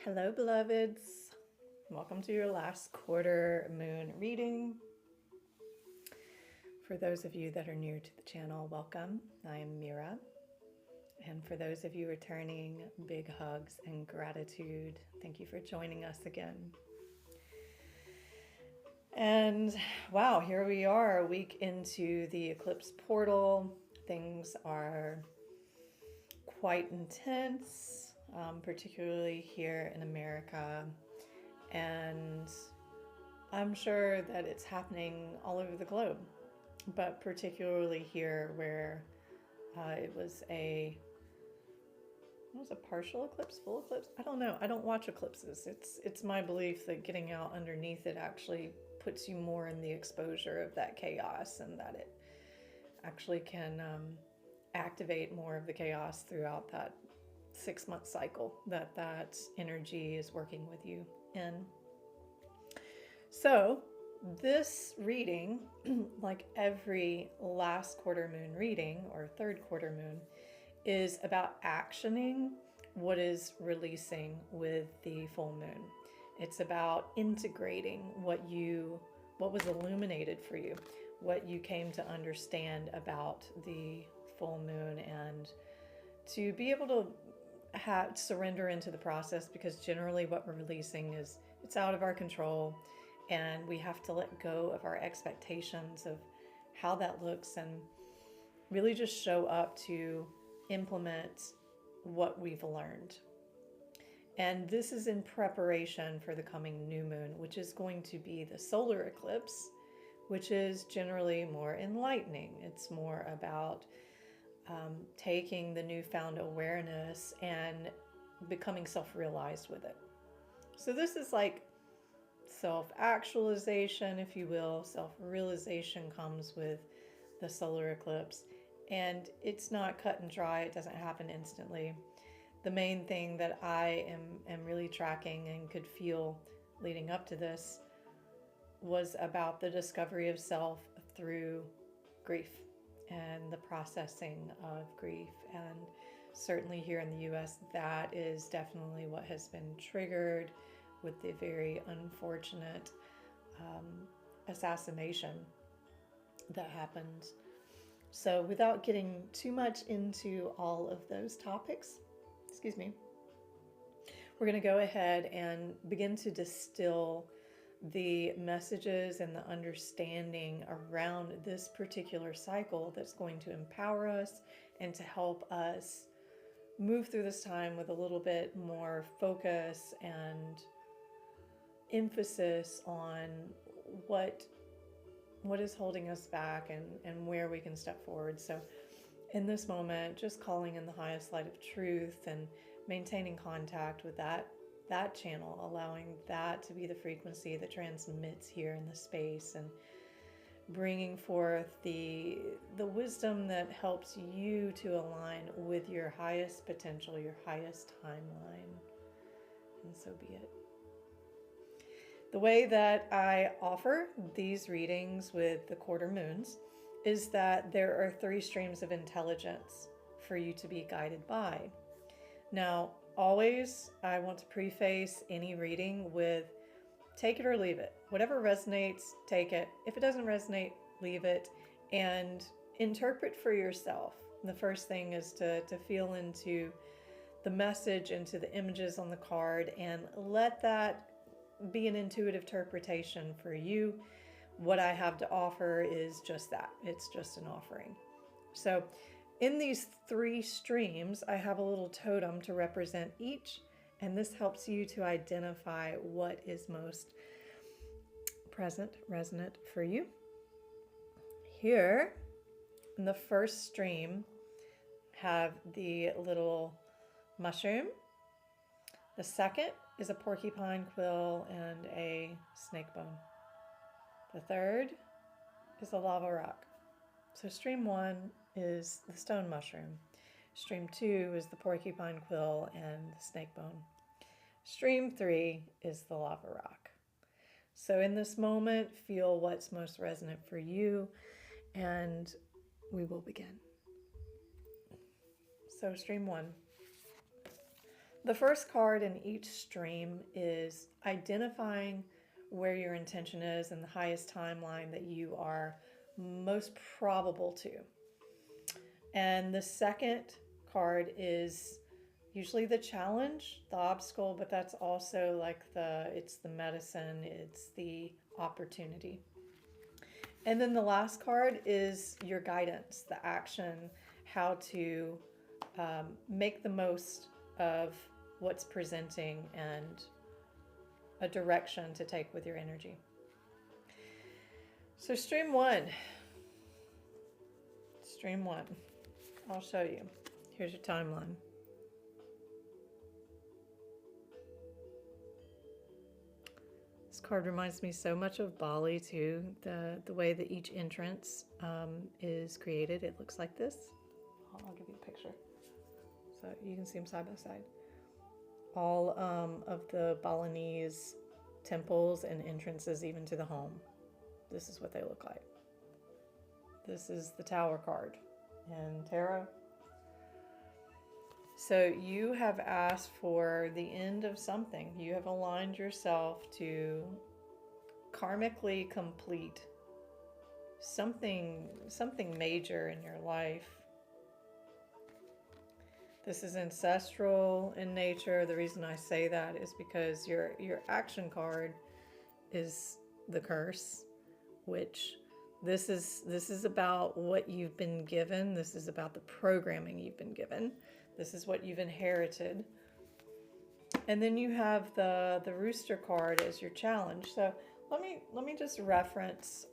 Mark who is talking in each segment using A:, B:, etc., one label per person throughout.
A: Hello, beloveds. Welcome to your last quarter moon reading. For those of you that are new to the channel, welcome. I am Mira. And for those of you returning, big hugs and gratitude. Thank you for joining us again. And wow, here we are, a week into the eclipse portal. Things are quite intense, particularly here in America. And I'm sure that it's happening all over the globe, but particularly here where it was a partial eclipse, full eclipse? I don't know. I don't watch eclipses. It's my belief that getting out underneath it actually puts you more in the exposure of that chaos, and that it actually can activate more of the chaos throughout that 6-month cycle that energy is working with you in. So this reading, like every last quarter moon reading or third quarter moon, is about actioning what is releasing with the full moon. It's about integrating what was illuminated for you, what you came to understand about the full moon, and to be able to surrender into the process, because generally what we're releasing is it's out of our control, and we have to let go of our expectations of how that looks and really just show up to implement what we've learned. And this is in preparation for the coming new moon, which is going to be the solar eclipse, which is generally more enlightening. It's more about taking the newfound awareness and becoming self-realized with it. So this is like self-actualization, if you will. Self-realization comes with the solar eclipse, and it's not cut and dry. It doesn't happen instantly. The main thing that I am really tracking and could feel leading up to this was about the discovery of self through grief and the processing of grief. And certainly here in the US, that is definitely what has been triggered with the very unfortunate assassination that happened. So without getting too much into all of those topics, we're going to go ahead and begin to distill the messages and the understanding around this particular cycle that's going to empower us and to help us move through this time with a little bit more focus and emphasis on what is holding us back and where we can step forward. So in this moment, just calling in the highest light of truth and maintaining contact with that channel, allowing that to be the frequency that transmits here in the space, and bringing forth the wisdom that helps you to align with your highest potential, your highest timeline. And so be it. The way that I offer these readings with the quarter moons is that there are 3 streams of intelligence for you to be guided by. Now, always I want to preface any reading with take it or leave it. Whatever resonates, take it. If it doesn't resonate, leave it and interpret for yourself. The first thing is to feel into the message, into the images on the card, and let that be an intuitive interpretation for you. What I have to offer is just that. It's just an offering. So in these 3 streams, I have a little totem to represent each, and this helps you to identify what is most present, resonant for you. Here in the first stream, have the little mushroom. The second is a porcupine quill and a snake bone. The third is a lava rock. So stream 1 is the stone mushroom. Stream 2 is the porcupine quill and the snake bone. Stream 3 is the lava rock. So in this moment, feel what's most resonant for you, and we will begin. So stream 1. The first card in each stream is identifying where your intention is and the highest timeline that you are most probable to. And the second card is usually the challenge, the obstacle, but that's also like it's the medicine, it's the opportunity. And then the last card is your guidance, the action, how to make the most of what's presenting and a direction to take with your energy. So stream one. Stream one. I'll show you. Here's your timeline. This card reminds me so much of Bali too. The way that each entrance is created. It looks like this. I'll give you a picture so you can see them side by side. All of the Balinese temples and entrances, even to the home. This is what they look like. This is the Tower card in tarot. So you have asked for the end of something. You have aligned yourself to karmically complete something major in your life. This is ancestral in nature. The reason I say that is because your action card is the curse, which this is about what you've been given. This is about the programming you've been given. This is what you've inherited. And then you have the Rooster card as your challenge. So let me just reference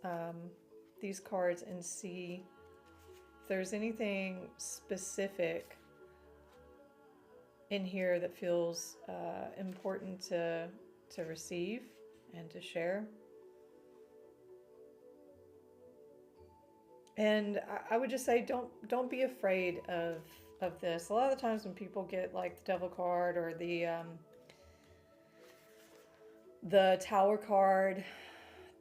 A: these cards and see if there's anything specific in here that feels important to receive and to share. And I would just say don't be afraid of this. A lot of the times when people get like the Devil card or the Tower card,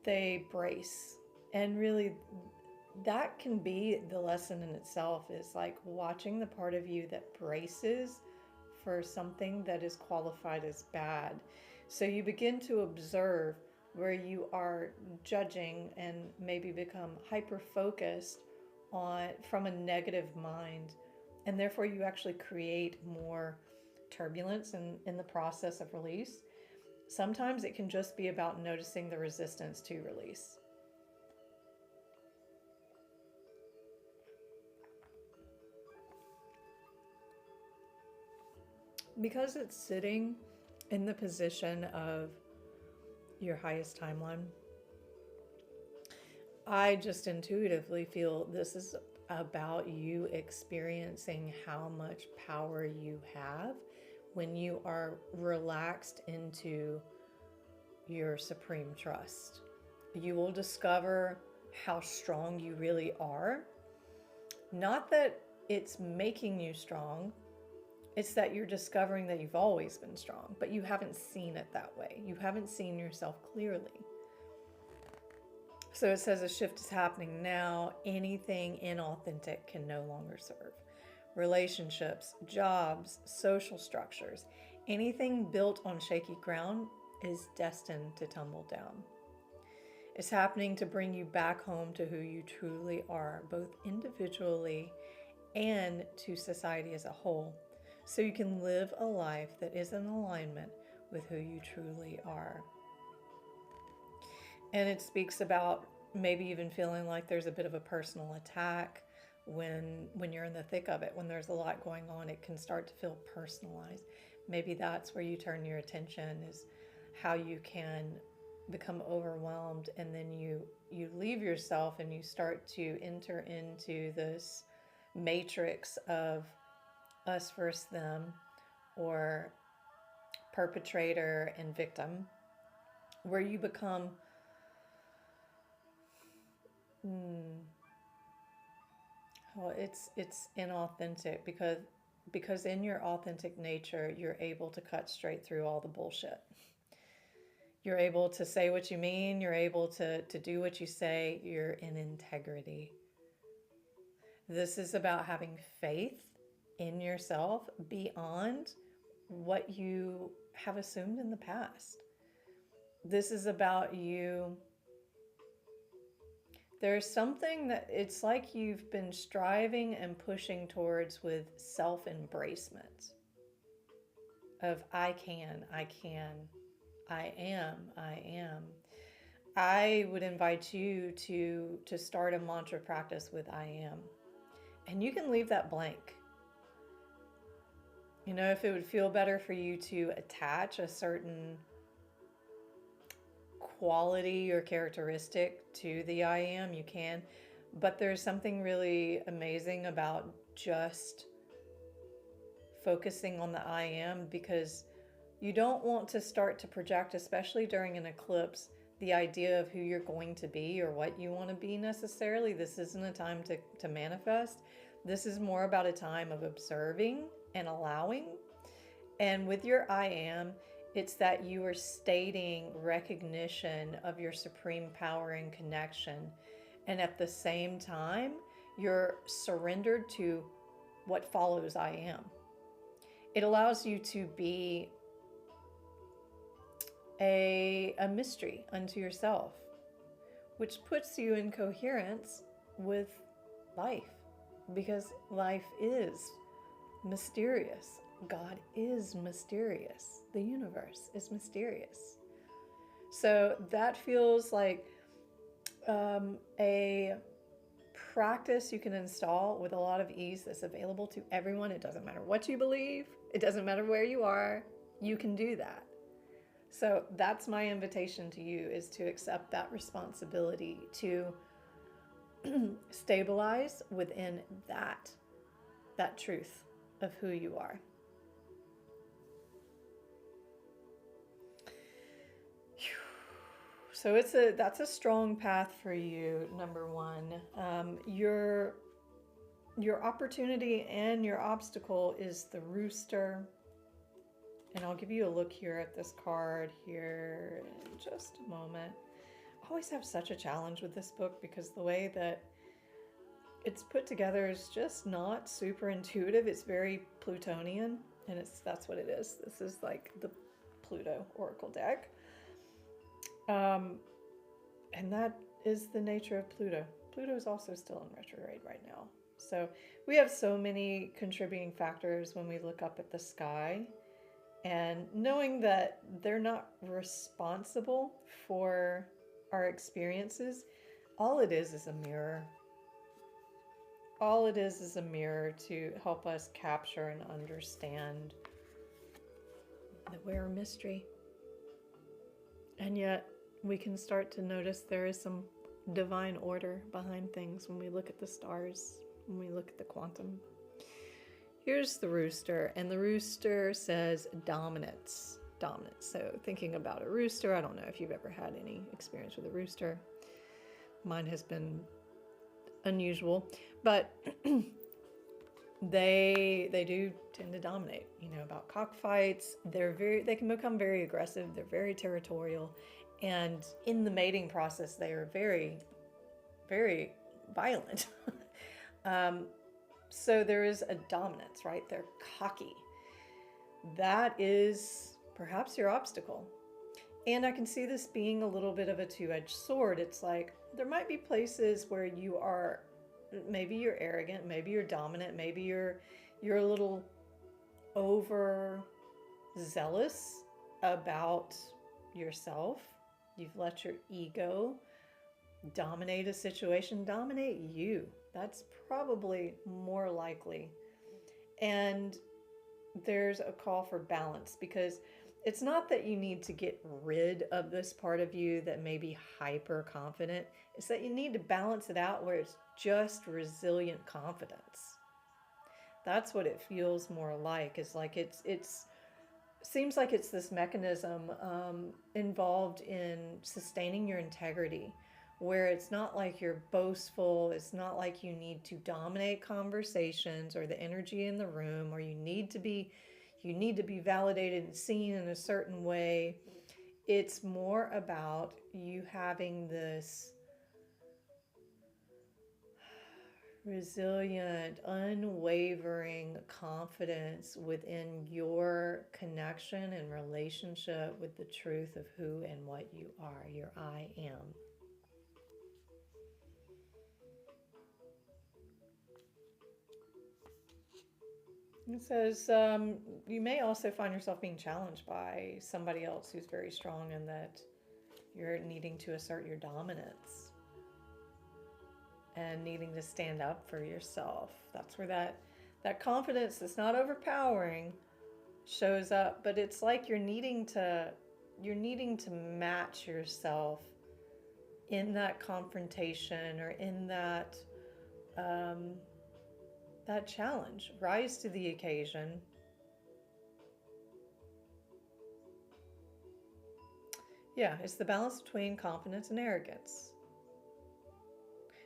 A: they brace. And really that can be the lesson in itself, is like watching the part of you that braces for something that is qualified as bad. So you begin to observe where you are judging and maybe become hyper-focused on from a negative mind, and therefore you actually create more turbulence in the process of release. Sometimes it can just be about noticing the resistance to release. Because it's sitting in the position of your highest timeline, I just intuitively feel this is about you experiencing how much power you have when you are relaxed into your supreme trust. You will discover how strong you really are. Not that it's making you strong, it's that you're discovering that you've always been strong, but you haven't seen it that way. You haven't seen yourself clearly. So it says a shift is happening now. Anything inauthentic can no longer serve. Relationships, jobs, social structures, anything built on shaky ground is destined to tumble down. It's happening to bring you back home to who you truly are, both individually and to society as a whole, so you can live a life that is in alignment with who you truly are. And it speaks about maybe even feeling like there's a bit of a personal attack when you're in the thick of it. When there's a lot going on, it can start to feel personalized. Maybe that's where you turn your attention, is how you can become overwhelmed, and then you leave yourself and you start to enter into this matrix of us versus them, or perpetrator and victim, where you become well, it's inauthentic, because in your authentic nature, you're able to cut straight through all the bullshit. You're able to say what you mean. You're able to do what you say. You're in integrity. This is about having faith in yourself beyond what you have assumed in the past. This is about you. There's something that it's like you've been striving and pushing towards with self-embracement of I can, I can, I am, I am. I would invite you to start a mantra practice with I am. And you can leave that blank. You know, if it would feel better for you to attach a certain quality or characteristic to the I am, you can. But there's something really amazing about just focusing on the I am, because you don't want to start to project, especially during an eclipse, the idea of who you're going to be or what you want to be necessarily. This isn't a time to manifest. This is more about a time of observing and allowing. And with your I am, it's that you are stating recognition of your supreme power and connection. And at the same time, you're surrendered to what follows I am. It allows you to be a mystery unto yourself, which puts you in coherence with life, because life is mysterious. God is mysterious. The universe is mysterious. So that feels like a practice you can install with a lot of ease that's available to everyone. It doesn't matter what you believe. It doesn't matter where you are. You can do that. So that's my invitation to you, is to accept that responsibility to stabilize within that truth of who you are. So that's a strong path for you. Number one, your opportunity and your obstacle is the rooster. And I'll give you a look here at this card here in just a moment. I always have such a challenge with this book because the way that it's put together is just not super intuitive. It's very Plutonian, and that's what it is. This is like the Pluto Oracle deck. And that is the nature of Pluto. Pluto is also still in retrograde right now. So we have so many contributing factors when we look up at the sky, and knowing that they're not responsible for our experiences, all it is a mirror. All it is a mirror to help us capture and understand that we're a mystery. And yet we can start to notice there is some divine order behind things when we look at the stars, when we look at the quantum. Here's the rooster, and the rooster says dominance. Dominance. So thinking about a rooster, I don't know if you've ever had any experience with a rooster. Mine has been unusual, but they do tend to dominate. You know, about cockfights, they can become very aggressive. They're very territorial, and in the mating process, they are very, very violent. So there is a dominance, right? They're cocky. That is perhaps your obstacle. And I can see this being a little bit of a two-edged sword. It's like there might be places where maybe you're arrogant, maybe you're dominant, maybe you're a little over zealous about yourself. You've let your ego dominate a situation, dominate you. That's probably more likely. And there's a call for balance, because it's not that you need to get rid of this part of you that may be hyper confident. It's that you need to balance it out where it's just resilient confidence. That's what it feels more like. It's like it's seems like it's this mechanism involved in sustaining your integrity, where it's not like you're boastful. It's not like you need to dominate conversations or the energy in the room, or you need to be validated and seen in a certain way. It's more about you having this resilient, unwavering confidence within your connection and relationship with the truth of who and what you are, your I am. It says you may also find yourself being challenged by somebody else who's very strong and that you're needing to assert your dominance and needing to stand up for yourself. That's where that confidence that's not overpowering shows up, but it's like you're needing to match yourself in that confrontation or in that that challenge. Rise to the occasion. Yeah, it's the balance between confidence and arrogance.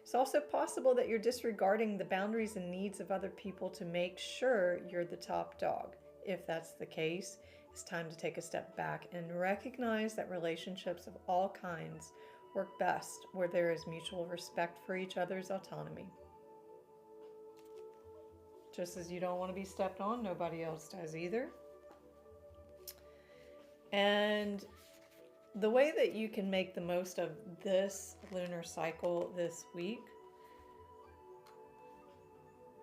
A: It's also possible that you're disregarding the boundaries and needs of other people to make sure you're the top dog. If that's the case, it's time to take a step back and recognize that relationships of all kinds work best where there is mutual respect for each other's autonomy. Just as you don't want to be stepped on, nobody else does either. And the way that you can make the most of this lunar cycle this week,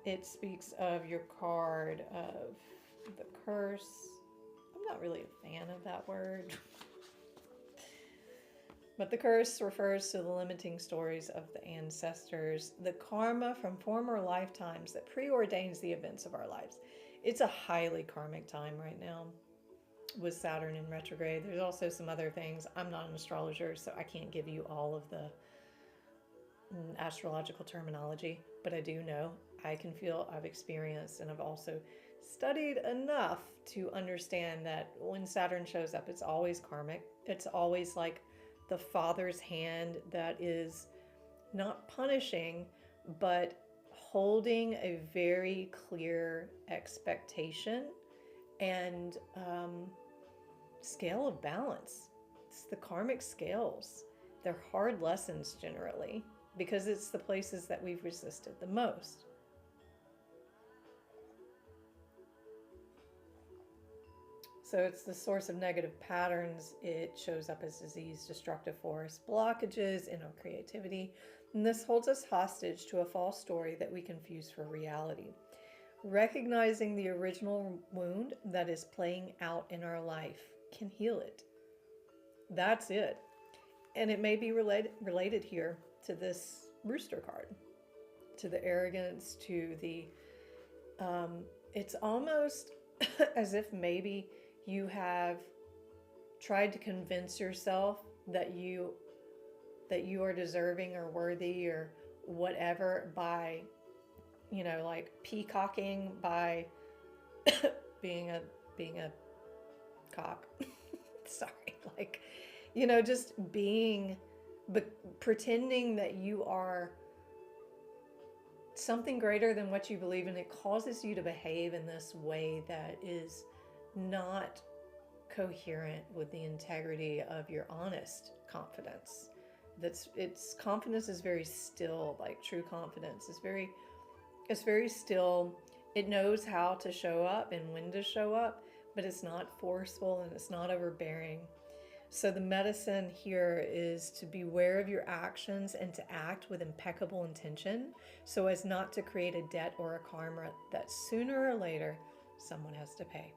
A: it speaks of your card of the curse. I'm not really a fan of that word. But the curse refers to the limiting stories of the ancestors, the karma from former lifetimes that preordains the events of our lives. It's a highly karmic time right now with Saturn in retrograde. There's also some other things. I'm not an astrologer, so I can't give you all of the astrological terminology, but I do know, I can feel, I've experienced, and I've also studied enough to understand that when Saturn shows up, it's always karmic. It's always like the father's hand that is not punishing, but holding a very clear expectation and scale of balance. It's the karmic scales. They're hard lessons generally because it's the places that we've resisted the most. So it's the source of negative patterns. It shows up as disease, destructive force, blockages in our creativity. And this holds us hostage to a false story that we confuse for reality. Recognizing the original wound that is playing out in our life can heal it. That's it. And it may be related here to this rooster card, to the arrogance, to the, it's almost as if maybe you have tried to convince yourself that you are deserving or worthy or whatever by, you know, like peacocking by being a cock. Sorry, like, you know, just being, but pretending that you are something greater than what you believe in. It causes you to behave in this way that is not coherent with the integrity of your honest confidence. It's confidence is very still, like true confidence is it's very still. It knows how to show up and when to show up, but it's not forceful and it's not overbearing. So the medicine here is to beware of your actions and to act with impeccable intention so as not to create a debt or a karma that sooner or later someone has to pay.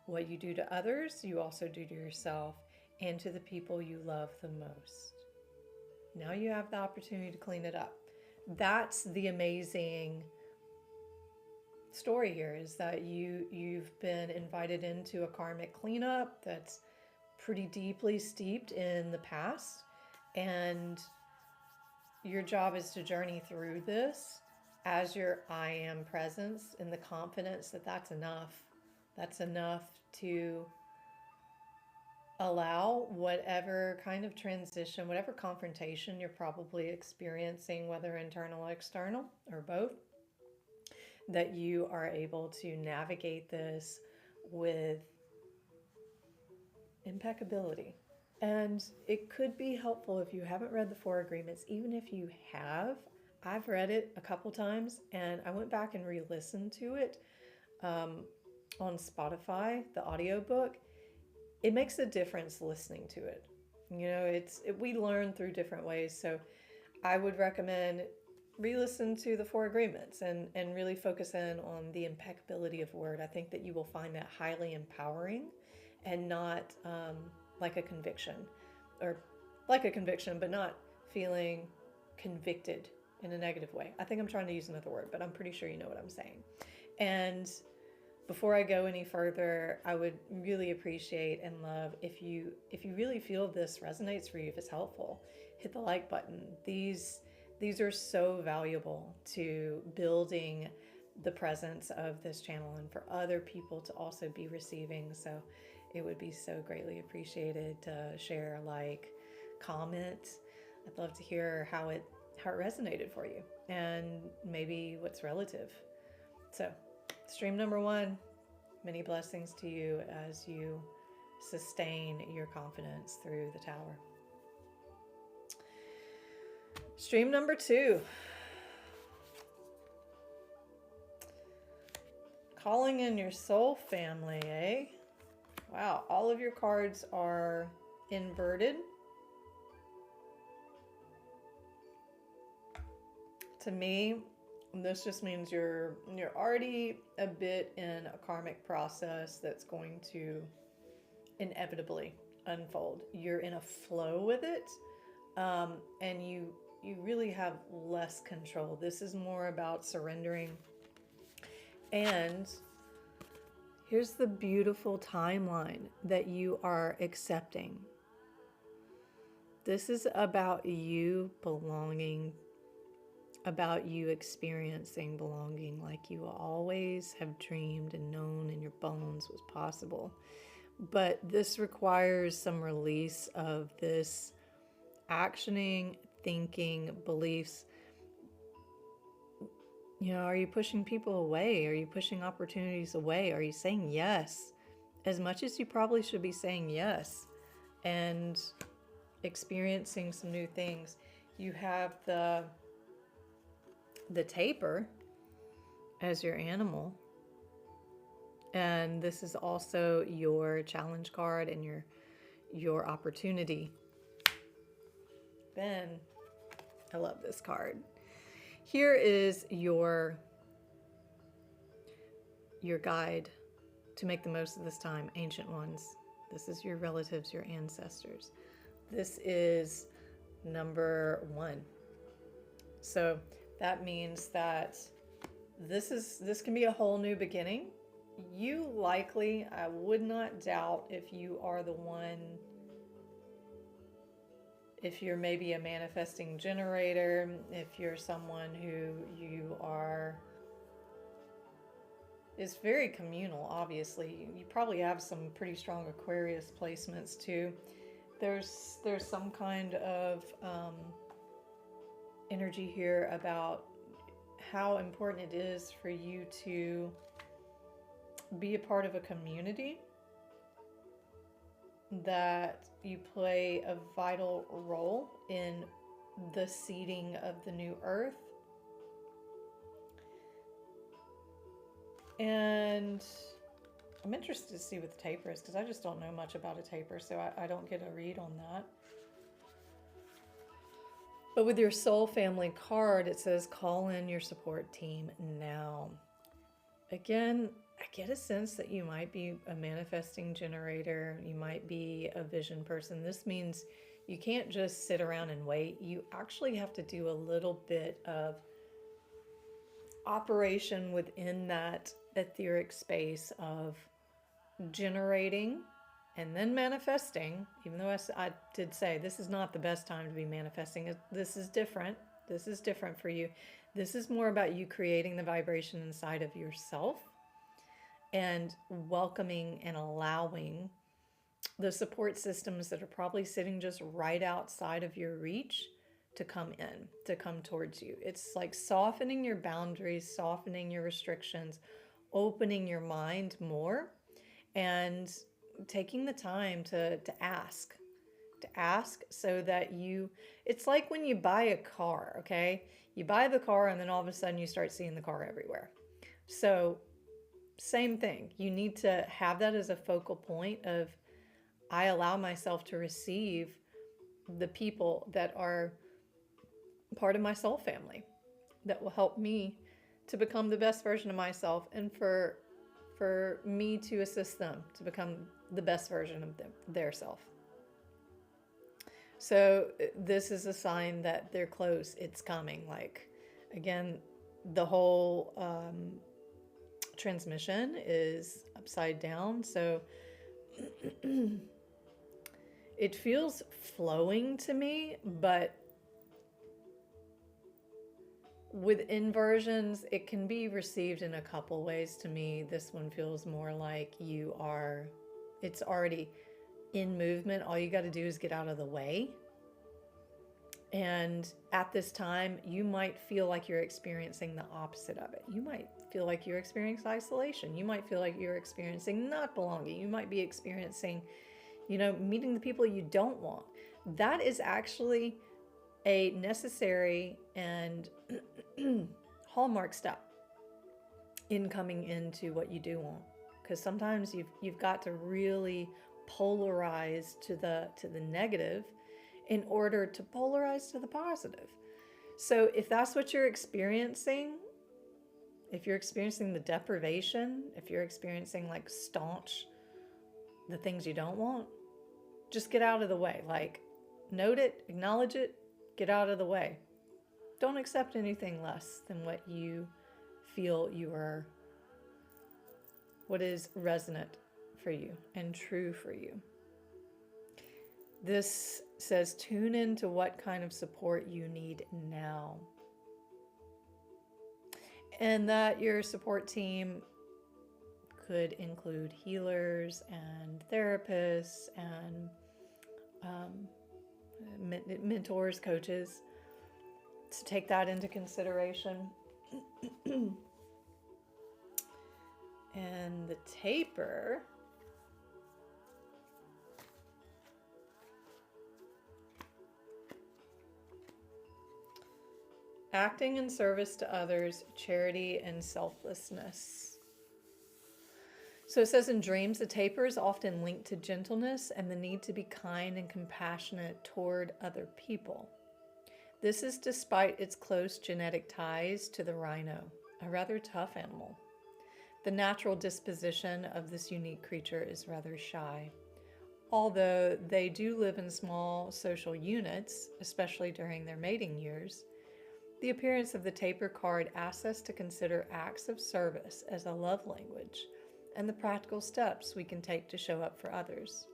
A: What you do to others, you also do to yourself and to the people you love the most. Now you have the opportunity to clean it up. That's the amazing story here, is that you've been invited into a karmic cleanup that's pretty deeply steeped in the past, and your job is to journey through this as your I am presence in the confidence that that's enough. That's enough to allow whatever kind of transition, whatever confrontation you're probably experiencing, whether internal or external or both, that you are able to navigate this with impeccability. And it could be helpful if you haven't read the Four Agreements. Even if you have, I've read it a couple times and I went back and re-listened to it um, on Spotify, the audiobook. It makes a difference listening to it. We learn through different ways. So I would recommend re-listen to the Four Agreements and really focus in on the impeccability of word. I think that you will find that highly empowering and not like a conviction, or like a conviction, but not feeling convicted in a negative way. I think I'm trying to use another word, but I'm pretty sure you know what I'm saying. And before I go any further, I would really appreciate and love if you really feel this resonates for you, if it's helpful, hit the like button. These are so valuable to building the presence of this channel and for other people to also be receiving. So it would be so greatly appreciated to share, like, comment. I'd love to hear how it resonated for you and maybe what's relative. So, stream number 1, many blessings to you as you sustain your confidence through the tower. Stream number 2, calling in your soul family, eh? Wow, all of your cards are inverted. To me, this just means you're already a bit in a karmic process that's going to inevitably unfold. You're in a flow with it, and you really have less control. This is more about surrendering. And here's the beautiful timeline that you are accepting. This is about you belonging, about you experiencing belonging like you always have dreamed and known in your bones was possible. But this requires some release of this actioning, thinking, beliefs. Are you pushing people away? Are you pushing opportunities away? Are you saying yes as much as you probably should be saying yes and experiencing some new things? You have the tapir as your animal, and this is also your challenge card and your opportunity. Ben, I love this card. Here is your guide to make the most of this time, Ancient Ones. This is your relatives, your ancestors. This is number 1. So that means that this can be a whole new beginning. You likely, I would not doubt if you are the one, if you're maybe a manifesting generator, if you're someone who is very communal, obviously. You probably have some pretty strong Aquarius placements too. There's some kind of energy here about how important it is for you to be a part of a community, that you play a vital role in the seeding of the new earth. And I'm interested to see what the tapir is, because I just don't know much about a tapir, so I don't get a read on that. But with your soul family card, it says call in your support team now. Again, I get a sense that you might be a manifesting generator. You might be a vision person. This means you can't just sit around and wait. You actually have to do a little bit of operation within that etheric space of generating and then manifesting. Even though I did say this is not the best time to be manifesting. This is different. This is different for you. This is more about you creating the vibration inside of yourself and welcoming and allowing the support systems that are probably sitting just right outside of your reach to come in, to come towards you. It's like softening your boundaries, softening your restrictions, opening your mind more, and taking the time to ask to ask so that it's like when you buy a car, okay? You buy the car and then all of a sudden you start seeing the car everywhere. So, same thing. You need to have that as a focal point of, I allow myself to receive the people that are part of my soul family that will help me to become the best version of myself, and for me to assist them to become the best version of their self. So this is a sign that they're close. It's coming. Like, again, the whole transmission is upside down. So it feels flowing to me, but with inversions, it can be received in a couple ways to me. This one feels more like it's already in movement. All you got to do is get out of the way. And at this time, you might feel like you're experiencing the opposite of it. You might feel like you're experiencing isolation. You might feel like you're experiencing not belonging. You might be experiencing, meeting the people you don't want. That is actually a necessary and hallmark step in coming into what you do want. Because sometimes you've got to really polarize to the negative in order to polarize to the positive. So if that's what you're experiencing, if you're experiencing the deprivation, if you're experiencing like staunch the things you don't want, just get out of the way. Like, note it, acknowledge it, get out of the way. Don't accept anything less than what you feel what is resonant for you and true for you. This says tune into what kind of support you need now. And that your support team could include healers and therapists and mentors, coaches, to take that into consideration. And the taper, acting in service to others, charity, and selflessness. So it says in dreams, the taper is often linked to gentleness and the need to be kind and compassionate toward other people. This is despite its close genetic ties to the rhino, a rather tough animal. The natural disposition of this unique creature is rather shy. Although they do live in small social units, especially during their mating years, the appearance of the taper card asks us to consider acts of service as a love language and the practical steps we can take to show up for others.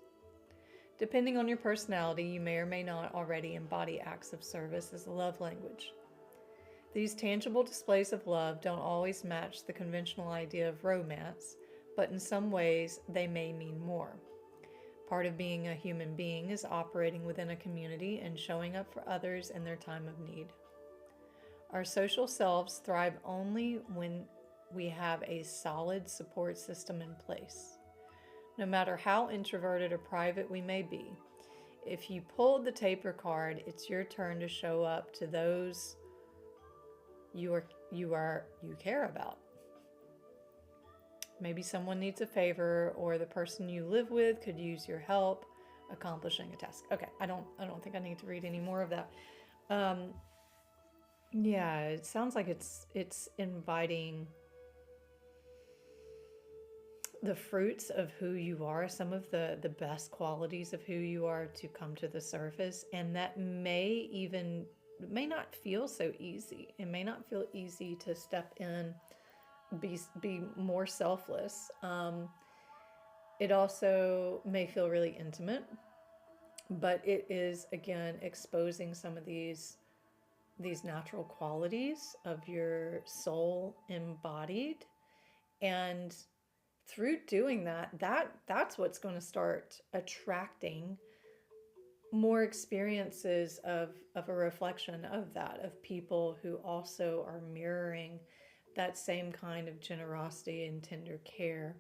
A: Depending on your personality, you may or may not already embody acts of service as a love language. These tangible displays of love don't always match the conventional idea of romance, but in some ways they may mean more. Part of being a human being is operating within a community and showing up for others in their time of need. Our social selves thrive only when we have a solid support system in place. No matter how introverted or private we may be, if you pulled the taper card, it's your turn to show up to those you care about. Maybe someone needs a favor, or the person you live with could use your help accomplishing a task. Okay, I don't think I need to read any more of that. Yeah, it sounds like it's inviting the fruits of who you are, some of the best qualities of who you are to come to the surface, and that may not feel so easy. It may not feel easy to step in, be more selfless. It also may feel really intimate, but it is, again, exposing some of these natural qualities of your soul embodied. And through doing that's what's going to start attracting more experiences of a reflection of that, of people who also are mirroring that same kind of generosity and tender care.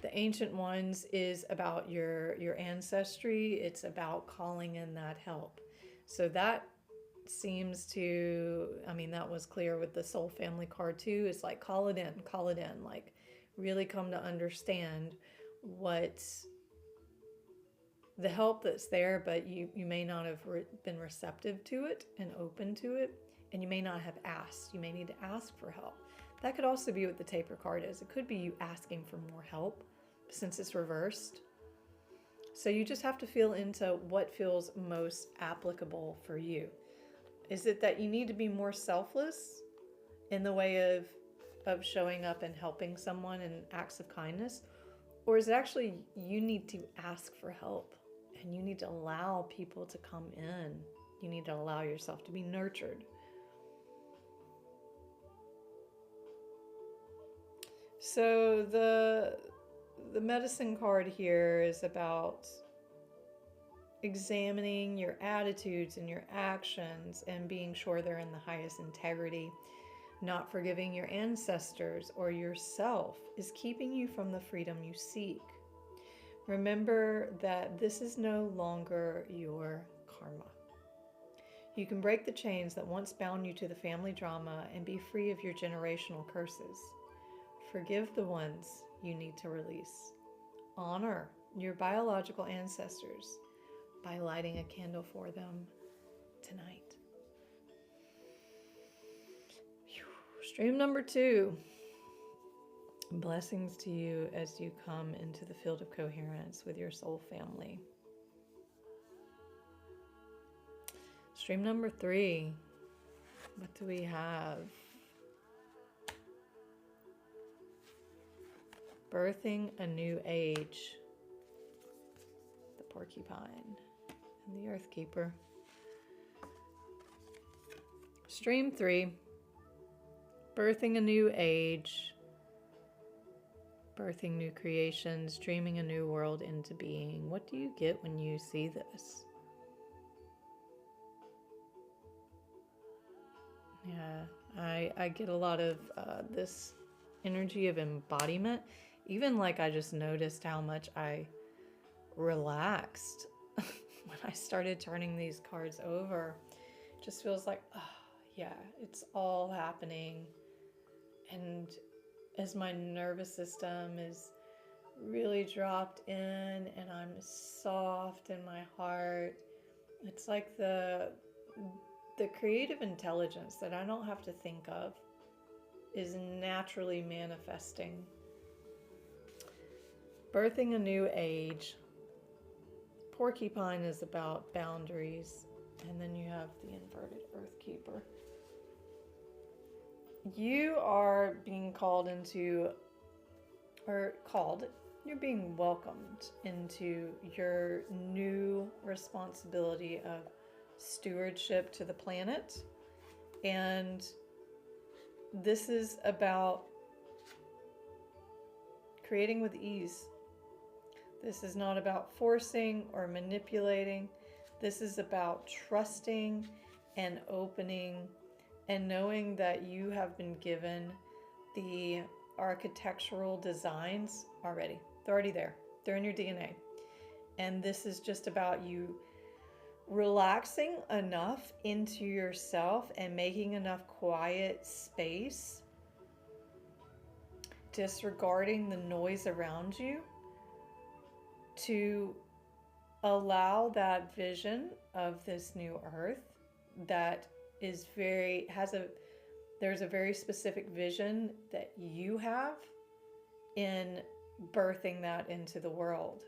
A: The Ancient Ones is about your ancestry. It's about calling in that help. So that seems to, I mean, that was clear with the Soul Family card too. It's like call it in, like really come to understand what the help that's there, but you may not have been receptive to it and open to it, and you may not have asked. You may need to ask for help. That could also be what the Taper card is. It could be you asking for more help since it's reversed. So you just have to feel into what feels most applicable for you. Is it that you need to be more selfless in the way of showing up and helping someone in acts of kindness? Or is it actually you need to ask for help and you need to allow people to come in? You need to allow yourself to be nurtured. So the medicine card here is about examining your attitudes and your actions and being sure they're in the highest integrity. Not forgiving your ancestors or yourself is keeping you from the freedom you seek. Remember that this is no longer your karma. You can break the chains that once bound you to the family drama and be free of your generational curses. Forgive the ones you need to release. Honor your biological ancestors by lighting a candle for them tonight. Stream number 2. Blessings to you as you come into the field of coherence with your soul family. Stream number 3. What do we have? Birthing a new age. The porcupine and the earth keeper. Stream 3. Birthing a new age. Birthing new creations. Dreaming a new world into being. What do you get when you see this? Yeah, I get a lot of this energy of embodiment. Even like I just noticed how much I relaxed when I started turning these cards over. It just feels like, oh, yeah, it's all happening. And as my nervous system is really dropped in and I'm soft in my heart, it's like the creative intelligence that I don't have to think of is naturally manifesting. Birthing a new age. Porcupine is about boundaries. And then you have the inverted earth keeper. You are being called into, you're being welcomed into your new responsibility of stewardship to the planet. And this is about creating with ease. This is not about forcing or manipulating. This is about trusting and opening and knowing that you have been given the architectural designs already. They're already there. They're in your DNA. And this is just about you relaxing enough into yourself and making enough quiet space, disregarding the noise around you, to allow that vision of this new earth that is there's a very specific vision that you have in birthing that into the world.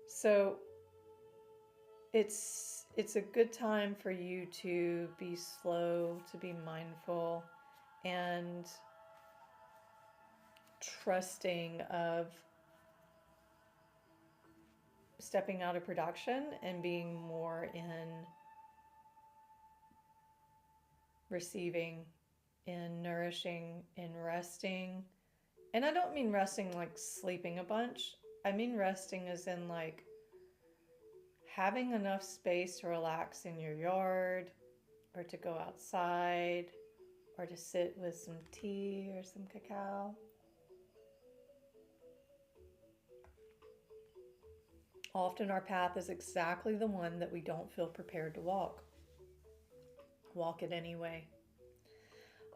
A: So it's a good time for you to be slow, to be mindful, and trusting of stepping out of production and being more in receiving, in nourishing, in resting. And I don't mean resting like sleeping a bunch. I mean resting as in like having enough space to relax in your yard, or to go outside, or to sit with some tea or some cacao. Often our path is exactly the one that we don't feel prepared to walk. Walk it anyway.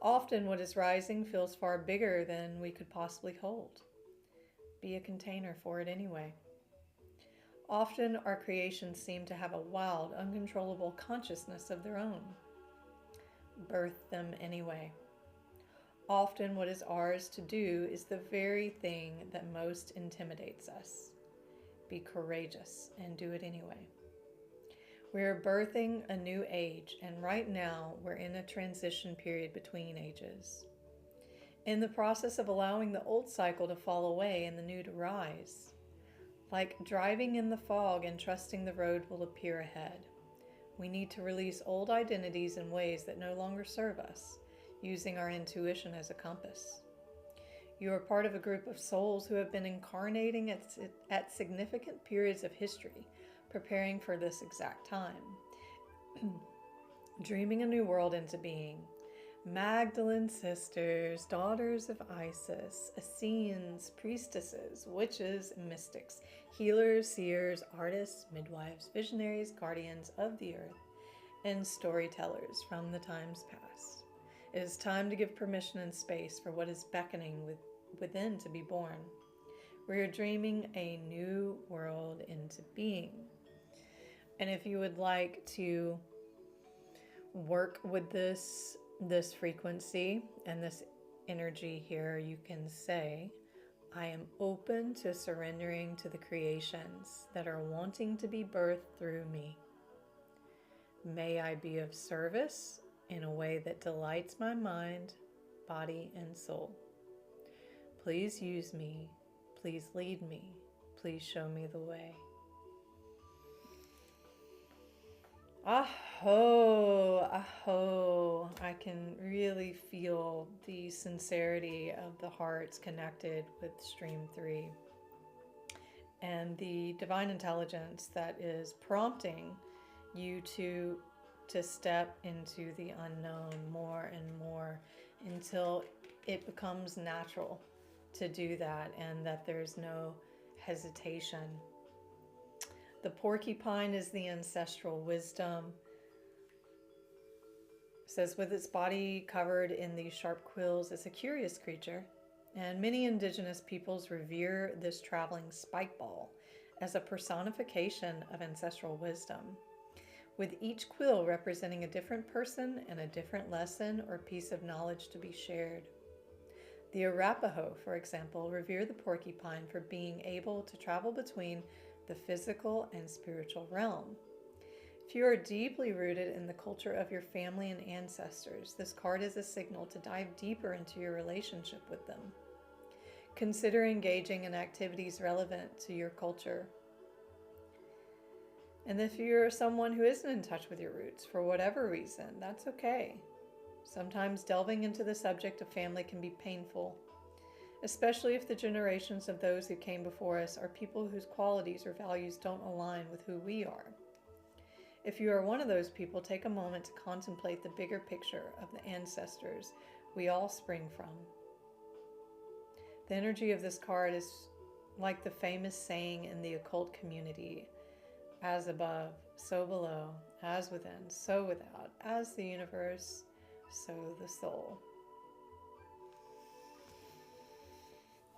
A: Often what is rising feels far bigger than we could possibly hold. Be a container for it anyway. Often our creations seem to have a wild, uncontrollable consciousness of their own. Birth them anyway. Often what is ours to do is the very thing that most intimidates us. Be courageous and do it anyway. We are birthing a new age, and right now we're in a transition period between ages. In the process of allowing the old cycle to fall away and the new to rise. Like driving in the fog and trusting the road will appear ahead. We need to release old identities and ways that no longer serve us, using our intuition as a compass. You are part of a group of souls who have been incarnating at significant periods of history, preparing for this exact time. Dreaming a new world into being. Magdalene sisters, daughters of Isis, Essenes, priestesses, witches, mystics, healers, seers, artists, midwives, visionaries, guardians of the earth, and storytellers from the times past. It is time to give permission and space for what is beckoning within to be born. We are dreaming a new world into being. And if you would like to work with this frequency and this energy here, you can say, I am open to surrendering to the creations that are wanting to be birthed through me. May I be of service in a way that delights my mind, body, and soul. Please use me. Please lead me. Please show me the way. Aho, aho. I can really feel the sincerity of the hearts connected with Stream 3 and the divine intelligence that is prompting you to step into the unknown more and more until it becomes natural to do that, and that there's no hesitation. The porcupine is the ancestral wisdom. It says, with its body covered in these sharp quills, it's a curious creature, and many indigenous peoples revere this traveling spike ball as a personification of ancestral wisdom, with each quill representing a different person and a different lesson or piece of knowledge to be shared. The Arapaho, for example, revere the porcupine for being able to travel between the physical and spiritual realm. If you are deeply rooted in the culture of your family and ancestors, this card is a signal to dive deeper into your relationship with them. Consider engaging in activities relevant to your culture. And if you're someone who isn't in touch with your roots for whatever reason, that's okay. Sometimes delving into the subject of family can be painful, especially if the generations of those who came before us are people whose qualities or values don't align with who we are. If you are one of those people, take a moment to contemplate the bigger picture of the ancestors we all spring from. The energy of this card is like the famous saying in the occult community, as above, so below, as within, so without, as the universe, so the soul.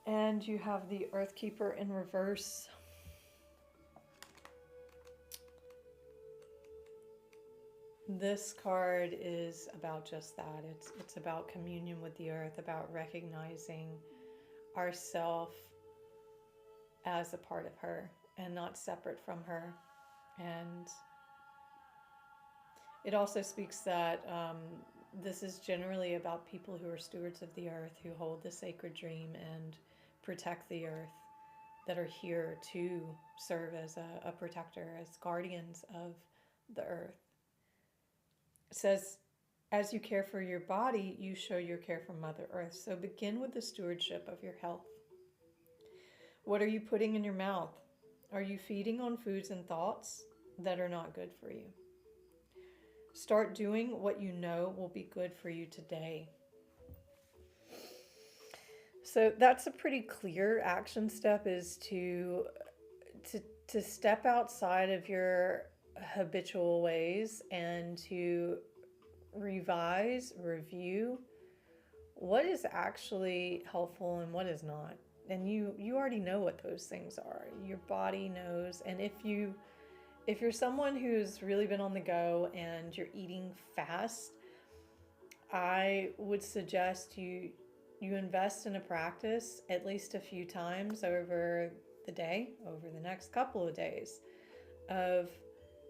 A: And you have the Earth Keeper in reverse. This card is about just that. It's about communion with the earth, about recognizing ourself as a part of her and not separate from her. And it also speaks that this is generally about people who are stewards of the earth, who hold the sacred dream and protect the earth, that are here to serve as a protector, as guardians of the earth. It says, as you care for your body, you show your care for Mother Earth. So begin with the stewardship of your health. What are you putting in your mouth? Are you feeding on foods and thoughts that are not good for you? Start doing what you know will be good for you today. So that's a pretty clear action step, is to to step outside of your habitual ways and to revise, review what is actually helpful and what is not. And you already know what those things are. Your body knows. And if you're someone who's really been on the go and you're eating fast, I would suggest you invest in a practice at least a few times over the day, over the next couple of days, of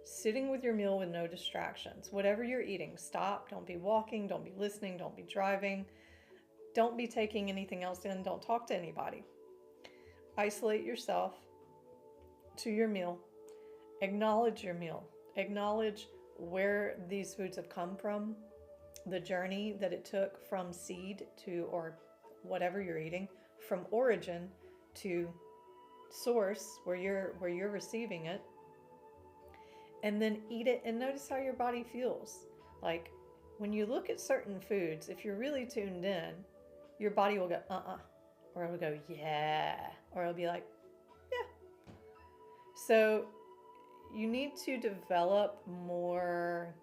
A: sitting with your meal with no distractions. Whatever you're eating, stop. Don't be walking, don't be listening, don't be driving, don't be taking anything else in, don't talk to anybody. Isolate yourself to your meal. Acknowledge your meal. Acknowledge where these foods have come from, the journey that it took from seed to, or whatever you're eating, from origin to source where you're receiving it, and then eat it and notice how your body feels. Like when you look at certain foods, if you're really tuned in, your body will go or it'll go yeah, or it'll be like yeah. So you need to develop more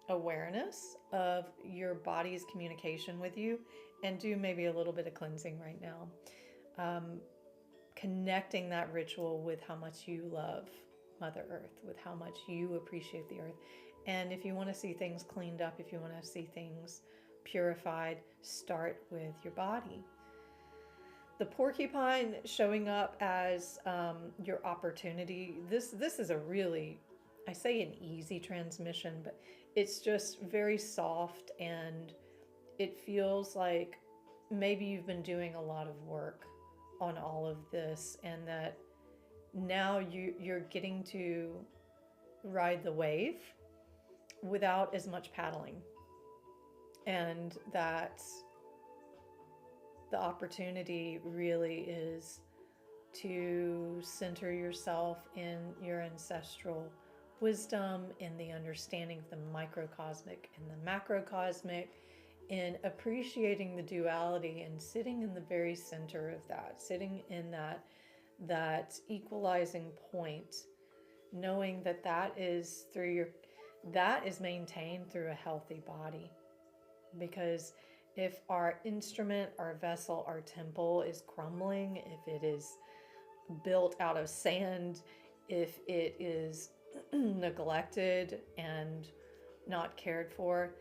A: awareness of your body's communication with you and do maybe a little bit of cleansing right now. Connecting that ritual with how much you love Mother Earth, with how much you appreciate the earth. And if you want to see things cleaned up, if you want to see things purified, start with your body. The porcupine showing up as your opportunity. This is a really, I say an easy transmission, but it's just very soft, and it feels like maybe you've been doing a lot of work on all of this, and that now you're getting to ride the wave without as much paddling, and that the opportunity really is to center yourself in your ancestral wisdom, in the understanding of the microcosmic and the macrocosmic, in appreciating the duality and sitting in the very center of that, sitting in that equalizing point, knowing that that is maintained through a healthy body. Because if our instrument, our vessel, our temple is crumbling, if it is built out of sand, if it is neglected and not cared for,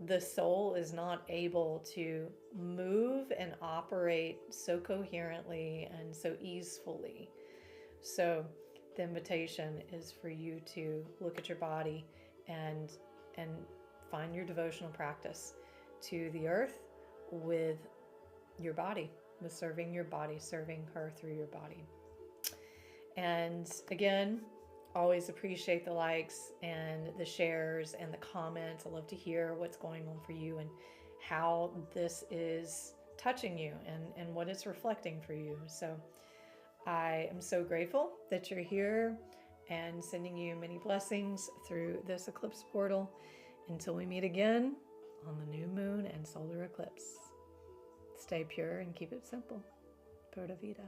A: the soul is not able to move and operate so coherently and so easefully. So the invitation is for you to look at your body and find your devotional practice to the earth with your body, with serving your body, serving her through your body. And again, always appreciate the likes and the shares and the comments. I love to hear what's going on for you and how this is touching you and what it's reflecting for you. So I am so grateful that you're here, and sending you many blessings through this eclipse portal until we meet again on the new moon and solar eclipse. Stay pure and keep it simple. Pura Vida.